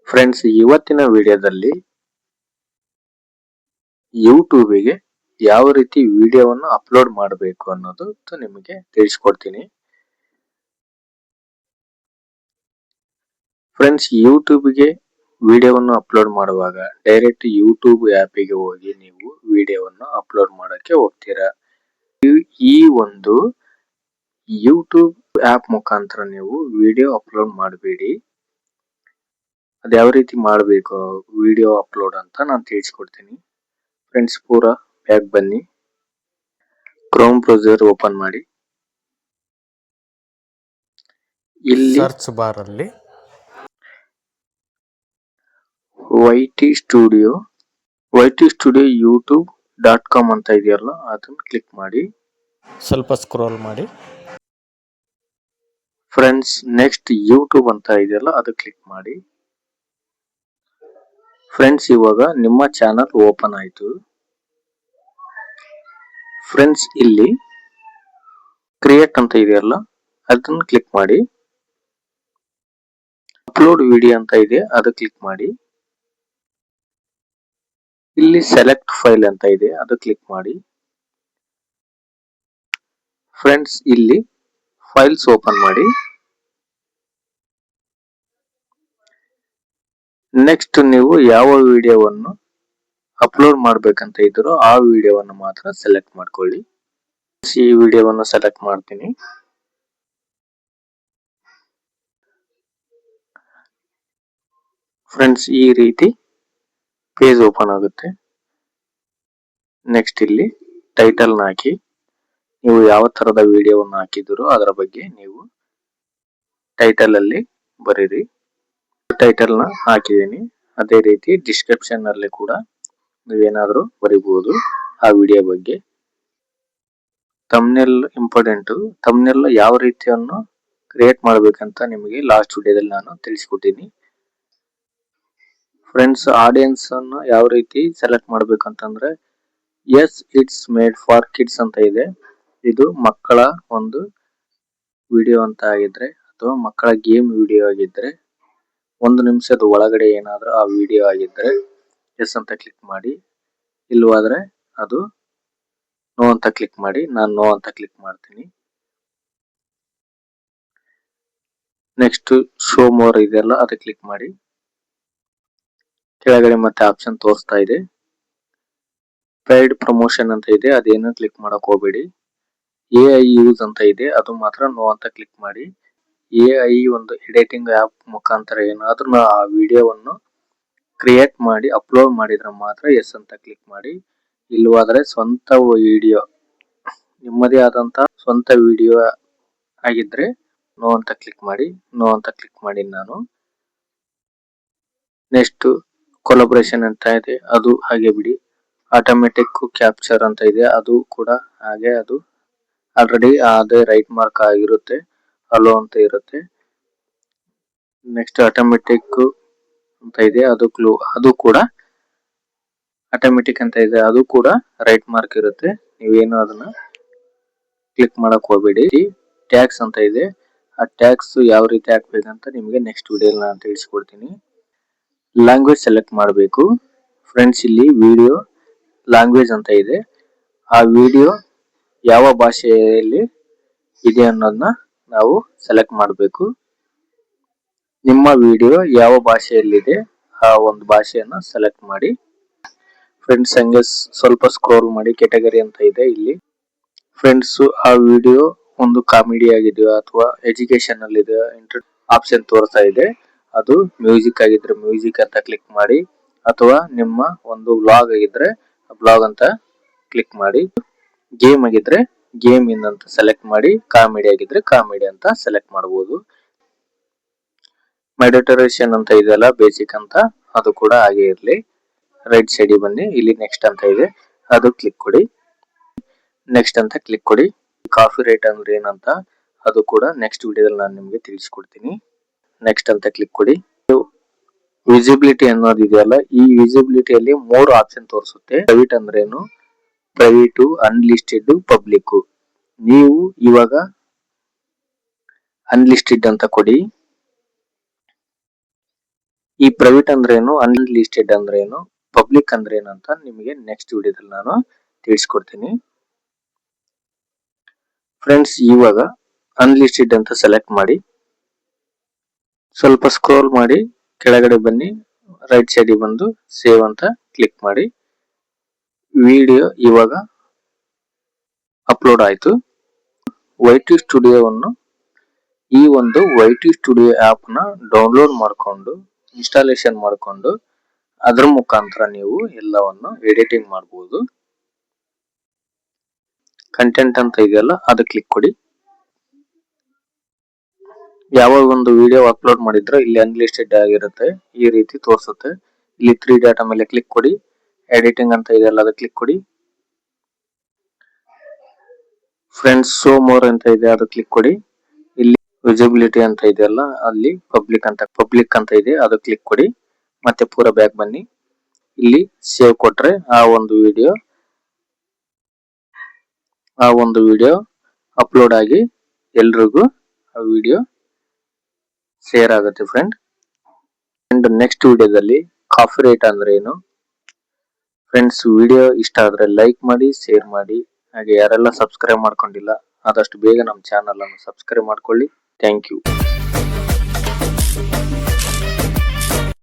Friends, ಇವತ್ತಿನ ವಿಡಿಯೋದಲ್ಲಿ ಯೂಟ್ಯೂಬಿಗೆ ಯಾವ ರೀತಿ ವಿಡಿಯೋವನ್ನು ಅಪ್ಲೋಡ್ ಮಾಡಬೇಕು ಅನ್ನೋದು ನಿಮಗೆ ತಿಳಿಸ್ಕೊಡ್ತೀನಿ. ಫ್ರೆಂಡ್ಸ್, ಯೂಟ್ಯೂಬ್ಗೆ ವಿಡಿಯೋವನ್ನು ಅಪ್ಲೋಡ್ ಮಾಡುವಾಗ ಡೈರೆಕ್ಟ್ ಯೂಟ್ಯೂಬ್ ಆ್ಯಪಿಗೆ ಹೋಗಿ ನೀವು ವಿಡಿಯೋವನ್ನು ಅಪ್ಲೋಡ್ ಮಾಡೋಕ್ಕೆ ಹೋಗ್ತೀರಾ. ಈ ಒಂದು ಯೂಟ್ಯೂಬ್ ಆ್ಯಪ್ ಮುಖಾಂತರ ನೀವು ವಿಡಿಯೋ ಅಪ್ಲೋಡ್ ಮಾಡಬೇಡಿ. ಅದು ಯಾವ ರೀತಿ ಮಾಡಬೇಕು ವಿಡಿಯೋ ಅಪ್ಲೋಡ್ ಅಂತ ನಾನು ತಿಳಿಸ್ಕೊಡ್ತೀನಿ. ಫ್ರೆಂಡ್ಸ್, ಪೂರ ಬ್ಯಾಕ್ ಬನ್ನಿ. ಕ್ರೋಮ್ ಬ್ರೌಸರ್ ಓಪನ್ ಮಾಡಿ. ಇಲ್ಲಿ ಸರ್ಚ್ ಬಾರ್ ಅಲ್ಲಿ YT Studio youtube.com ಅಂತ ಇದೆಯಲ್ಲ, ಅದನ್ನ ಕ್ಲಿಕ್ ಮಾಡಿ. ಸ್ವಲ್ಪ ಸ್ಕ್ರೋಲ್ ಮಾಡಿ. ಫ್ರೆಂಡ್ಸ್, ನೆಕ್ಸ್ಟ್ ಯೂಟ್ಯೂಬ್ ಅಂತ ಇದೆಯಲ್ಲ, ಅದು ಕ್ಲಿಕ್ ಮಾಡಿ. ಫ್ರೆಂಡ್ಸ್, ಇವಾಗ ನಿಮ್ಮ ಚಾನಲ್ ಓಪನ್ ಆಯ್ತು. ಫ್ರೆಂಡ್ಸ್, ಇಲ್ಲಿ ಕ್ರಿಯೇಟ್ ಅಂತ ಇದೆಯಲ್ಲ, ಅದನ್ನ ಕ್ಲಿಕ್ ಮಾಡಿ. ಅಪ್ಲೋಡ್ ವಿಡಿಯೋ ಅಂತ ಇದೆ, ಅದು ಕ್ಲಿಕ್ ಮಾಡಿ. ಇಲ್ಲಿ ಸೆಲೆಕ್ಟ್ ಫೈಲ್ ಅಂತ ಇದೆ, ಅದು ಕ್ಲಿಕ್ ಮಾಡಿ. ಫ್ರೆಂಡ್ಸ್, ಇಲ್ಲಿ ಫೈಲ್ಸ್ ಓಪನ್ ಮಾಡಿ. ನೆಕ್ಸ್ಟ್ ನೀವು ಯಾವ ವಿಡಿಯೋವನ್ನು ಅಪ್ಲೋಡ್ ಮಾಡ್ಬೇಕಂತ ಇದ್ರೋ ಆ ವಿಡಿಯೋವನ್ನು ಮಾತ್ರ ಸೆಲೆಕ್ಟ್ ಮಾಡ್ಕೊಳ್ಳಿ. ಈ ವಿಡಿಯೋವನ್ನು ಸೆಲೆಕ್ಟ್ ಮಾಡ್ತೀನಿ. ಫ್ರೆಂಡ್ಸ್, ಈ ರೀತಿ ಪೇಜ್ ಓಪನ್ ಆಗುತ್ತೆ. ನೆಕ್ಸ್ಟ್ ಇಲ್ಲಿ ಟೈಟಲ್ ಹಾಕಿ. ನೀವು ಯಾವ ತರದ ವಿಡಿಯೋವನ್ನು ಹಾಕಿದ್ರು ಅದರ ಬಗ್ಗೆ ನೀವು ಟೈಟಲ್ ಅಲ್ಲಿ ಬರೀರಿ. ಟೈಟಲ್ ನ ಹಾಕಿದ್ದೀನಿ. ಅದೇ ರೀತಿ ಡಿಸ್ಕ್ರಿಪ್ಷನ್ ಅಲ್ಲಿ ಕೂಡ ನೀವೇನಾದ್ರೂ ಬರೀಬಹುದು ಆ ವಿಡಿಯೋ ಬಗ್ಗೆ. Thumbnail important. ಥಂಬ್ನೇಲ್ ಯಾವ ರೀತಿಯನ್ನು ಕ್ರಿಯೇಟ್ ಮಾಡಬೇಕಂತ ನಿಮಗೆ ಲಾಸ್ಟ್ ವಿಡಿಯೋದಲ್ಲಿ ನಾನು ತಿಳಿಸ್ಕೊಟ್ಟಿನಿ. ಫ್ರೆಂಡ್ಸ್, ಆಡಿಯನ್ಸ್ ಅನ್ನು ಯಾವ ರೀತಿ ಸೆಲೆಕ್ಟ್ ಮಾಡ್ಬೇಕಂತಂದ್ರೆ yes it's made for kids ಅಂತ ಇದೆ. ಇದು ಮಕ್ಕಳ ಒಂದು ವಿಡಿಯೋ ಅಂತ ಆಗಿದ್ರೆ ಅಥವಾ ಮಕ್ಕಳ ಗೇಮ್ ವಿಡಿಯೋ ಆಗಿದ್ರೆ, 1 ನಿಮಿಷದ ಒಳಗಡೆ ಏನಾದ್ರೂ ಆ ವಿಡಿಯೋ ಆಗಿದ್ರೆ ಎಸ್ ಅಂತ ಕ್ಲಿಕ್ ಮಾಡಿ. ಇಲ್ಲವಾದ್ರೆ ಅದು ನೋ ಅಂತ ಕ್ಲಿಕ್ ಮಾಡಿ. ನಾನು ನೋ ಅಂತ ಕ್ಲಿಕ್ ಮಾಡ್ತೀನಿ. ನೆಕ್ಸ್ಟ್ ಶೋ ಮೋರ್ ಇದೆಯಲ್ಲ, ಅದು ಕ್ಲಿಕ್ ಮಾಡಿ. ಕೆಳಗಡೆ ಮತ್ತೆ ಆಪ್ಷನ್ ತೋರಿಸ್ತಾ ಇದೆ. ಪೇಯ್ಡ್ ಪ್ರಮೋಷನ್ ಅಂತ ಇದೆ, ಅದೇನು ಕ್ಲಿಕ್ ಮಾಡಕ್ ಹೋಗ್ಬೇಡಿ. AI ಯೂಸ್ ಅಂತ ಇದೆ, ಅದು ಮಾತ್ರ ನೋ ಅಂತ ಕ್ಲಿಕ್ ಮಾಡಿ. AI ಒಂದು ಎಡಿಟಿಂಗ್ ಆಪ್ ಮುಖಾಂತರ ಏನಾದ್ರೂ ಆ ವಿಡಿಯೋವನ್ನು ಕ್ರಿಯೇಟ್ ಮಾಡಿ ಅಪ್ಲೋಡ್ ಮಾಡಿದ್ರೆ ಮಾತ್ರ ಎಸ್ ಅಂತ ಕ್ಲಿಕ್ ಮಾಡಿ. ಇಲ್ಲವಾದ್ರೆ ಸ್ವಂತ ವಿಡಿಯೋ, ನಿಮ್ಮದೇ ಆದಂತ ಸ್ವಂತ ವಿಡಿಯೋ ಆಗಿದ್ರೆ ನೋ ಅಂತ ಕ್ಲಿಕ್ ಮಾಡಿ. ನೋ ಅಂತ ಕ್ಲಿಕ್ ಮಾಡಿ ನಾನು. ನೆಕ್ಸ್ಟ್ ಕೊಲಾಬ್ರೇಷನ್ ಅಂತ ಇದೆ, ಅದು ಹಾಗೆ ಬಿಡಿ. ಆಟೋಮೆಟಿಕ್ ಕ್ಯಾಪ್ಚರ್ ಅಂತ ಇದೆ, ಅದು ಕೂಡ ಹಾಗೆ. ಅದು ಆಲ್ರೆಡಿ ಅದೇ ರೈಟ್ ಮಾರ್ಕ್ ಆಗಿರುತ್ತೆ, ಅಲೋ ಅಂತ ಇರುತ್ತೆ. ನೆಕ್ಸ್ಟ್ ಆಟೋಮೆಟಿಕ್ ಅಂತ ಇದೆ, ಅದು ಕೂಡ ಆಟೋಮೆಟಿಕ್ ಅಂತ ಇದೆ, ಅದು ಕೂಡ ರೈಟ್ ಮಾರ್ಕ್ ಇರುತ್ತೆ. ನೀವೇನು ಅದನ್ನ ಕ್ಲಿಕ್ ಮಾಡಕ್ ಹೋಗ್ಬೇಡಿ. ಟ್ಯಾಕ್ಸ್ ಅಂತ ಇದೆ, ಆ ಟ್ಯಾಕ್ಸ್ ಯಾವ ರೀತಿ ಹಾಕ್ಬೇಕಂತ ನಿಮಗೆ ನೆಕ್ಸ್ಟ್ ವಿಡಿಯೋ ನಾನು ತಿಳಿಸ್ಕೊಡ್ತೀನಿ. ಲ್ಯಾಂಗ್ವೇಜ್ ಸೆಲೆಕ್ಟ್ ಮಾಡಬೇಕು. ಫ್ರೆಂಡ್ಸ್, ಇಲ್ಲಿ ವಿಡಿಯೋ ಲ್ಯಾಂಗ್ವೇಜ್ ಅಂತ ಇದೆ, ಆ ವಿಡಿಯೋ ಯಾವ ಭಾಷೆಯಲ್ಲಿ ಇದೆ ಅನ್ನೋದನ್ನ ನಾವು ಸೆಲೆಕ್ಟ್ ಮಾಡಬೇಕು. ನಿಮ್ಮ ವಿಡಿಯೋ ಯಾವ ಭಾಷೆಯಲ್ಲಿದೆ ಆ ಒಂದು ಭಾಷೆಯನ್ನ ಸೆಲೆಕ್ಟ್ ಮಾಡಿ. ಫ್ರೆಂಡ್ಸ್, ಹಂಗೆ ಸ್ವಲ್ಪ ಸ್ಕ್ರೋಲ್ ಮಾಡಿ. ಕ್ಯಾಟಗರಿ ಅಂತ ಇದೆ ಇಲ್ಲಿ. ಫ್ರೆಂಡ್ಸ್, ಆ ವಿಡಿಯೋ ಒಂದು ಕಾಮಿಡಿ ಆಗಿದೆಯೋ ಅಥವಾ ಎಜುಕೇಶನ್ ಅಲ್ಲಿ ಇದೆ ಆಪ್ಷನ್ ತೋರಿಸ್ತಾ ಇದೆ. ಅದು ಮ್ಯೂಸಿಕ್ ಆಗಿದ್ರೆ ಮ್ಯೂಸಿಕ್ ಅಂತ ಕ್ಲಿಕ್ ಮಾಡಿ, ಅಥವಾ ನಿಮ್ಮ ಒಂದು ವ್ಲಾಗ್ ಆಗಿದ್ರೆ ವ್ಲಾಗ್ ಅಂತ ಕ್ಲಿಕ್ ಮಾಡಿ. ಗೇಮ್ ಆಗಿದ್ರೆ ಗೇಮ್ ಅಂತ ಸೆಲೆಕ್ಟ್ ಮಾಡಿ. ಕಾಮಿಡಿ ಆಗಿದ್ರೆ ಕಾಮಿಡಿ ಅಂತ ಸೆಲೆಕ್ಟ್ ಮಾಡಬಹುದು. ಮೆಡಿಟೇಷನ್ ಅಂತ ಇದೆಯಲ್ಲ, ಬೇಸಿಕ್ ಅಂತ, ಅದು ಕೂಡ ಹಾಗೆ ಇರಲಿ. ರೈಟ್ ಸೈಡ್ ಬನ್ನಿ. ಇಲ್ಲಿ ನೆಕ್ಸ್ಟ್ ಅಂತ ಇದೆ, ಅದು ಕ್ಲಿಕ್ ಕೊಡಿ. ನೆಕ್ಸ್ಟ್ ಅಂತ ಕ್ಲಿಕ್ ಕೊಡಿ. ಕಾಪಿ ರೈಟ್ ಅಂದ್ರೆ ಏನಂತ ಅದು ಕೂಡ ನೆಕ್ಸ್ಟ್ ವಿಡಿಯೋದಲ್ಲಿ ನಾನು ನಿಮಗೆ ತಿಳಿಸ್ಕೊಡ್ತೀನಿ. ನೆಕ್ಸ್ಟ್ ಅಂತ ಕ್ಲಿಕ್ ಕೊಡಿ. ವಿಸಿಬಿಲಿಟಿ ಅನ್ನೋದು ಇದೆಯಲ್ಲ, ಈ ವಿಸಿಬಿಲಿಟಿಯಲ್ಲಿ 3 ಆಪ್ಷನ್ ತೋರಿಸುತ್ತೆ. ಪ್ರೈವೇಟ್ ಅಂದ್ರೇನು, ಪ್ರೈವೇಟು, ಅನ್ಲಿಸ್ಟೆಡ್, ಪಬ್ಲಿಕ್. ನೀವು ಇವಾಗ ಅನ್ಲಿಸ್ಟೆಡ್ ಅಂತ ಕೊಡಿ. ಈ ಪ್ರೈವೇಟ್ ಅಂದ್ರೇನು, ಅನ್ಲಿಸ್ಟೆಡ್ ಅಂದ್ರೇನು, ಪಬ್ಲಿಕ್ ಅಂದ್ರೇನು ಅಂತ ನಿಮಗೆ ನೆಕ್ಸ್ಟ್ ವಿಡಿಯೋದಲ್ಲಿ ನಾನು ತಿಳಿಸ್ಕೊಡ್ತೀನಿ. ಫ್ರೆಂಡ್ಸ್, ಇವಾಗ ಅನ್ಲಿಸ್ಟೆಡ್ ಅಂತ ಸೆಲೆಕ್ಟ್ ಮಾಡಿ, ಸ್ವಲ್ಪ ಸ್ಕ್ರೋಲ್ ಮಾಡಿ ಕೆಳಗಡೆ ಬನ್ನಿ, ರೈಟ್ ಸೈಡ್ ಬಂದು ಸೇವ್ ಅಂತ ಕ್ಲಿಕ್ ಮಾಡಿ. ವಿಡಿಯೋ ಇವಾಗ ಅಪ್ಲೋಡ್ ಆಯ್ತು. ವೈಟಿ ಸ್ಟುಡಿಯೋವನ್ನು, ಈ ಒಂದು ವೈಟಿ ಸ್ಟುಡಿಯೋ ಆಪ್ ನ ಡೌನ್ಲೋಡ್ ಮಾಡಿಕೊಂಡು ಇನ್ಸ್ಟಾಲೇಷನ್ ಮಾಡಿಕೊಂಡು ಅದ್ರ ಮುಖಾಂತರ ನೀವು ಎಲ್ಲವನ್ನು ಎಡಿಟಿಂಗ್ ಮಾಡಬಹುದು. ಕಂಟೆಂಟ್ ಅಂತ ಇದೆಯಲ್ಲ ಅದು ಕ್ಲಿಕ್ ಕೊಡಿ. ಯಾವಾಗ ಒಂದು ವಿಡಿಯೋ ಅಪ್ಲೋಡ್ ಮಾಡಿದ್ರೆ ಇಲ್ಲಿ ಅನ್ಲಿಸ್ಟೆಡ್ ಆಗಿರುತ್ತೆ, ಈ ರೀತಿ ತೋರಿಸುತ್ತೆ. ಇಲ್ಲಿ 3 ಡಾಟಾ ಮೇಲೆ ಕ್ಲಿಕ್ ಕೊಡಿ. ಎಡಿಟಿಂಗ್ ಅಂತ ಇದೆಯಲ್ಲ ಅದು ಕ್ಲಿಕ್ ಕೊಡಿ. ಫ್ರೆಂಡ್ಸ್, ಶೋ ಮೋರ್ ಅಂತ ಇದೆ ಅದು ಕ್ಲಿಕ್ ಕೊಡಿ. ಇಲ್ಲಿ ವಿಸಿಬಿಲಿಟಿ ಅಂತ ಇದೆಯಲ್ಲ ಅಲ್ಲಿ ಪಬ್ಲಿಕ್ ಅಂತ ಇದೆ ಅದು ಕ್ಲಿಕ್ ಕೊಡಿ. ಮತ್ತೆ ಪೂರ ಬ್ಯಾಕ್ ಬನ್ನಿ. ಇಲ್ಲಿ ಸೇವ್ ಕೊಟ್ರೆ ಆ ಒಂದು ವಿಡಿಯೋ ಅಪ್ಲೋಡ್ ಆಗಿ ಎಲ್ರಿಗೂ ಆ ವಿಡಿಯೋ ಶೇರ್ ಆಗುತ್ತೆ ಫ್ರೆಂಡ್. ಅಂಡ್ ನೆಕ್ಸ್ಟ್ ವಿಡಿಯೋದಲ್ಲಿ ಕಾಪಿ ರೈಟ್ ಅಂದ್ರೆ ಏನು. ಫ್ರೆಂಡ್ಸ್, ವಿಡಿಯೋ ಇಷ್ಟ ಆದ್ರೆ ಲೈಕ್ ಮಾಡಿ, ಶೇರ್ ಮಾಡಿ. ಹಾಗೆ ಯಾರೆಲ್ಲ ಸಬ್ಸ್ಕ್ರೈಬ್ ಮಾಡ್ಕೊಂಡಿಲ್ಲ ಆದಷ್ಟು ಬೇಗ ನಮ್ಮ ಚಾನಲ್ ಅನ್ನು ಸಬ್ಸ್ಕ್ರೈಬ್ ಮಾಡ್ಕೊಳ್ಳಿ. Thank you.